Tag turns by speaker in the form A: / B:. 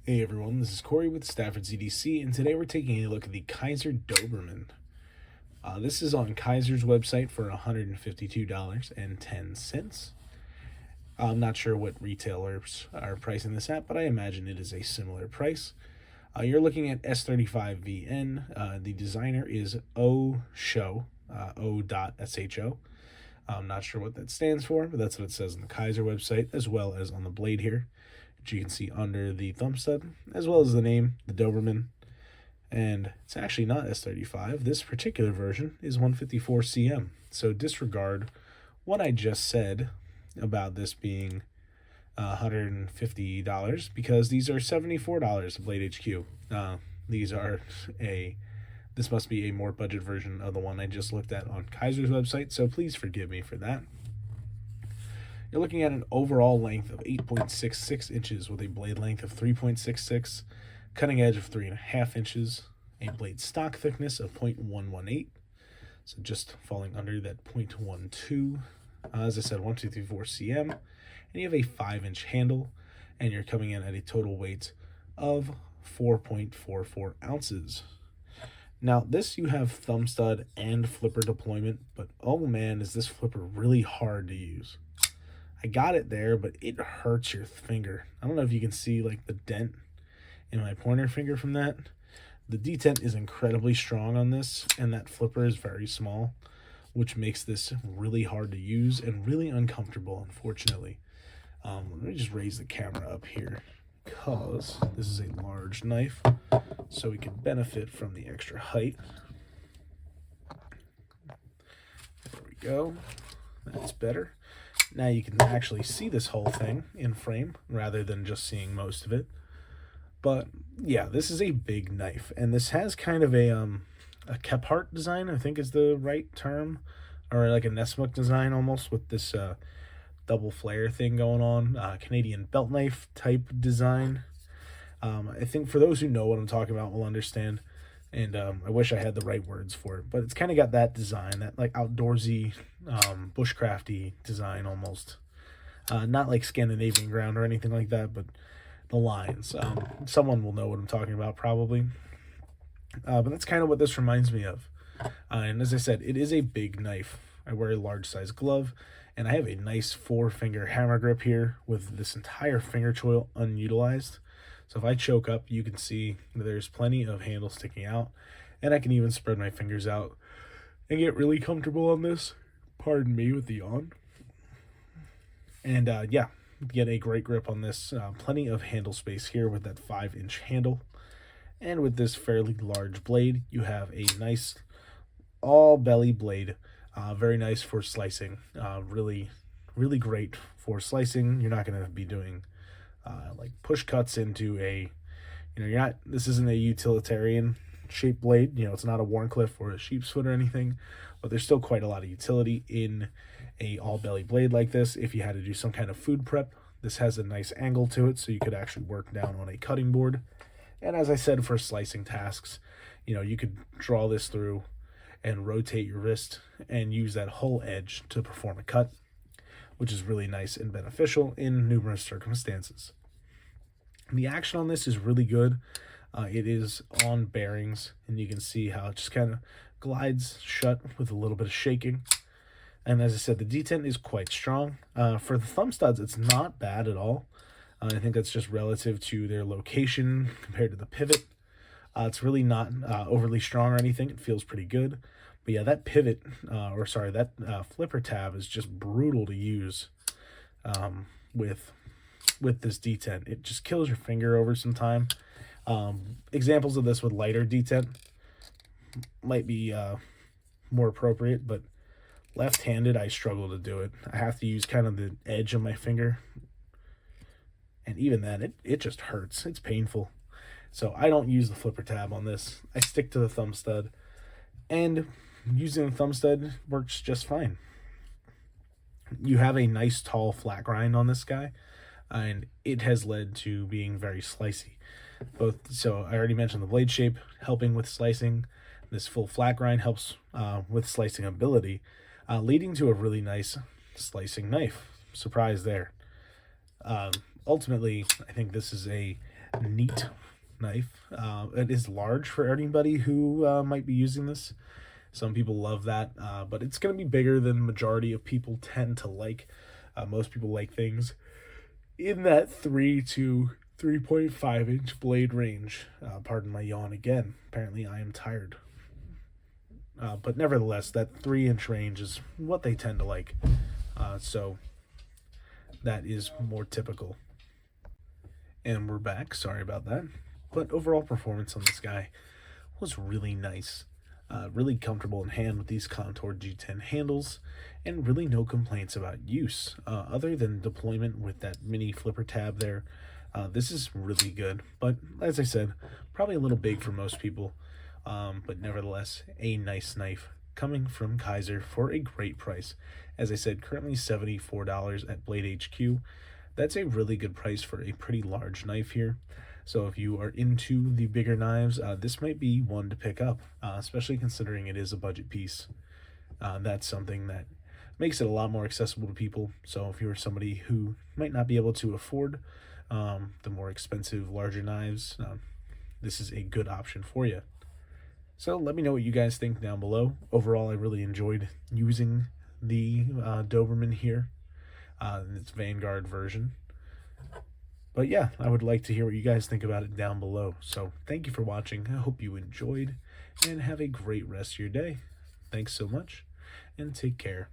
A: Hey everyone, this is Corey with Stafford CDC, and today we're taking a look at the Kizer Doberman. This is on Kizer's website for $152.10. I'm not sure what retailers are pricing this at, but I imagine it is a similar price. You're looking at S35VN. The designer is O.Sho, O.Sho. I'm not sure what that stands for, but that's what it says on the Kizer website, as well as on the blade here, which you can see under the thumb stud, as well as the name, the Doberman. And it's actually not S35. This particular version is 154 cm. So disregard what I just said about this being $150 because these are $74 at Blade HQ. This must be a more budget version of the one I just looked at on Kizer's website, so please forgive me for that. You're looking at an overall length of 8.66 inches with a blade length of 3.66, cutting edge of 3.5 inches, a blade stock thickness of 0.118, so just falling under that 0.12. As I said, 1234 cm, and you have a 5-inch handle, and you're coming in at a total weight of 4.44 ounces. Now, this you have thumb stud and flipper deployment, but oh man, is this flipper really hard to use. I got it there, but it hurts your finger. I don't know if you can see like the dent in my pointer finger from that. The detent is incredibly strong on this, and that flipper is very small, which makes this really hard to use and really uncomfortable, unfortunately. Let me just raise the camera up here because this is a large knife, so we can benefit from the extra height. There we go. That's better. Now you can actually see this whole thing in frame rather than just seeing most of it. But yeah, this is a big knife, and this has kind of a Kephart design, I think is the right term, or like a Nessmuk design almost, with this double flare thing going on, Canadian belt knife type design. I think for those who know what I'm talking about will understand, and I wish I had the right words for it, but it's kind of got that design, that like outdoorsy, bushcrafty design almost. Not like Scandinavian ground or anything like that, but the lines. Someone will know what I'm talking about probably. But that's kind of what this reminds me of. And as I said, it is a big knife. I wear a large size glove, and I have a nice 4-finger hammer grip here with this entire finger choil unutilized. So if I choke up, you can see that there's plenty of handle sticking out, and I can even spread my fingers out and get really comfortable on this. Pardon me with the yawn. And yeah, get a great grip on this. Plenty of handle space here with that 5-inch handle. And with this fairly large blade, you have a nice all belly blade. Very nice for slicing. Really, really great for slicing. You're not going to be doing like push cuts into this isn't a utilitarian shaped blade. It's not a Warncliffe or a sheep's foot or anything, but there's still quite a lot of utility in a all belly blade like this. If you had to do some kind of food prep, this has a nice angle to it, so you could actually work down on a cutting board. And as I said, for slicing tasks, you could draw this through and rotate your wrist and use that whole edge to perform a cut, which is really nice and beneficial in numerous circumstances. The action on this is really good. It is on bearings, and you can see how it just kind of glides shut with a little bit of shaking. And as I said, the detent is quite strong. For the thumb studs, it's not bad at all. I think that's just relative to their location compared to the pivot. It's really not overly strong or anything. It feels pretty good. But yeah, that pivot, that flipper tab is just brutal to use with this detent. It just kills your finger over some time. Examples of this with lighter detent might be more appropriate, but left-handed, I struggle to do it. I have to use kind of the edge of my finger. And even then, it just hurts. It's painful. So I don't use the flipper tab on this. I stick to the thumb stud. And using the thumb stud works just fine. You have a nice, tall, flat grind on this guy. And it has led to being very slicey. So I already mentioned the blade shape helping with slicing. This full flat grind helps with slicing ability, leading to a really nice slicing knife. Surprise there. Ultimately, I think this is a neat knife. It is large for anybody who might be using this. Some people love that, but it's going to be bigger than the majority of people tend to like. Most people like things in that 3 to 3.5 inch blade range. Pardon my yawn again. Apparently, I am tired. But nevertheless, that 3-inch range is what they tend to like. So that is more typical. And we're back. Sorry about that. But overall performance on this guy was really nice. Really comfortable in hand with these Contour G10 handles, and really no complaints about use, other than deployment with that mini flipper tab there. This is really good, but as I said, probably a little big for most people, but nevertheless, a nice knife coming from Kizer for a great price. As I said, currently $74 at Blade HQ. That's a really good price for a pretty large knife here. So if you are into the bigger knives, this might be one to pick up, especially considering it is a budget piece. That's something that makes it a lot more accessible to people. So if you're somebody who might not be able to afford the more expensive, larger knives, this is a good option for you. So let me know what you guys think down below. Overall, I really enjoyed using the Doberman here, in its Vanguard version. But yeah, I would like to hear what you guys think about it down below. So thank you for watching. I hope you enjoyed, and have a great rest of your day. Thanks so much, and take care.